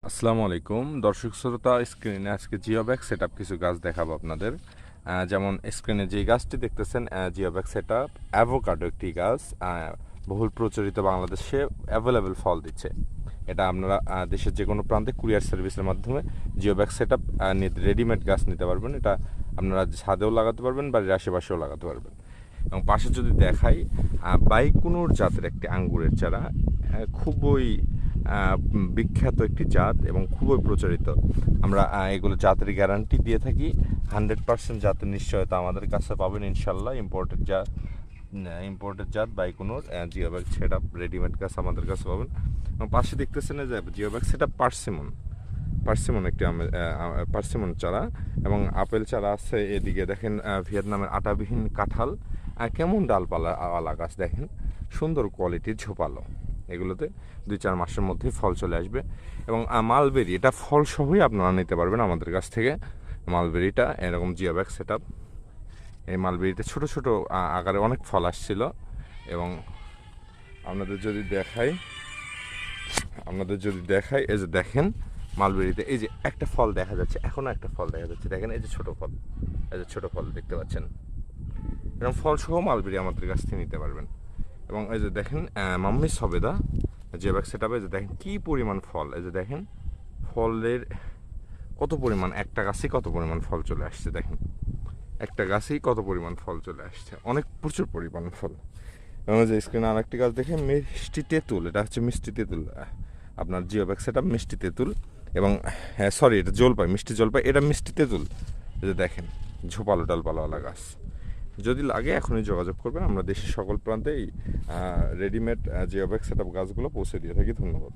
আসসালামু আলাইকুম দর্শক শ্রোতা, স্ক্রিনে আজকে জিওব্যাগ সেটআপ কিছু গাছ দেখাবো আপনাদের। যেমন স্ক্রিনে যে গাছটি দেখতেছেন, জিওব্যাগ সেটআপ অ্যাভোকাডো একটি গাছ, বহুল প্রচলিত, বাংলাদেশে অ্যাভেলেবেল ফল দিচ্ছে। এটা আপনারা দেশের যে কোনো প্রান্তে কুরিয়ার সার্ভিসের মাধ্যমে জিওব্যাগ সেটআপ রেডিমেড গাছ নিতে পারবেন। এটা আপনারা ছাদেও লাগাতে পারবেন, বাড়ির আশেপাশেও লাগাতে পারবেন। এবং পাশে যদি দেখাই, বাইকুনুর জাতের একটি আঙ্গুরের চারা, খুবই বিখ্যাত একটি জাত এবং খুবই প্রচলিত। আমরা এগুলো জাতের গ্যারান্টি দিয়ে থাকি। 100% জাতের নিশ্চয়তা আমাদের কাছে পাবেন ইনশাল্লাহ। ইম্পোর্টেড জাত বাইকুনুর জিওব্যাগ সেটআপ রেডিমেড গাছ আমাদের কাছে পাবেন। এবং পাশে দেখতেছেন যে জিওব্যাগ সেটআপ পার্সিমন একটি পার্সিমন চারা এবং চারা আছে। এদিকে দেখেন ভিয়েতনামের আটাবিহীন কাঁঠাল, কেমন ডালপালা আলা গাছ দেখেন, সুন্দর কোয়ালিটির ঝোপালো। এগুলোতে 2-4 মাসের মধ্যেই ফল চলে আসবে। এবং মালবেরি, এটা ফল সহই আপনারা নিতে পারবেন আমাদের কাছ থেকে। মালবেরিটা এরকম জিওব্যাগ সেটআপ, এই মালবেরিতে ছোট ছোট আকারে অনেক ফল আসছিল। এবং আপনাদের যদি দেখাই এই যে দেখেন, মালবেরিতে এই যে একটা ফল দেখা যাচ্ছে, এখনও একটা ফল দেখা যাচ্ছে, দেখেন এই যে ছোট ফল, এই যে ছোট ফল দেখতে পাচ্ছেন। এরকম ফল সহ মালবেরি আমাদের কাছ থেকে নিতে পারবেন। এবং এই যে দেখেন মাম্মি সবেদা জিওব্যাগ সেটআপে, যে দেখেন কী পরিমাণ ফল, এই যে দেখেন ফলের কত পরিমাণ, একটা গাছেই কত পরিমাণ ফল চলে আসছে, দেখেন একটা গাছেই কত পরিমাণ ফল চলে আসছে, অনেক প্রচুর পরিমাণ ফল। এবং যে স্ক্রিনে আর একটি গাছ দেখে মিষ্টি তেঁতুল, এটা হচ্ছে মিষ্টি তেঁতুল, আপনার জিওব্যাগ সেটআপ মিষ্টি তেঁতুল। এবং হ্যাঁ সরি, এটা জলপাই, মিষ্টি জলপাই, এটা মিষ্টি তেঁতুল। এই যে দেখেন ঝোপালো ডালপালাওয়ালা গাছ। যদি লাগে এখনই যোগাযোগ করবেন, আমরা দেশের সকল প্রান্তেই রেডিমেড জিওব্যাগ সেটআপ গাছগুলো পৌঁছে দিয়ে থাকি। ধন্যবাদ।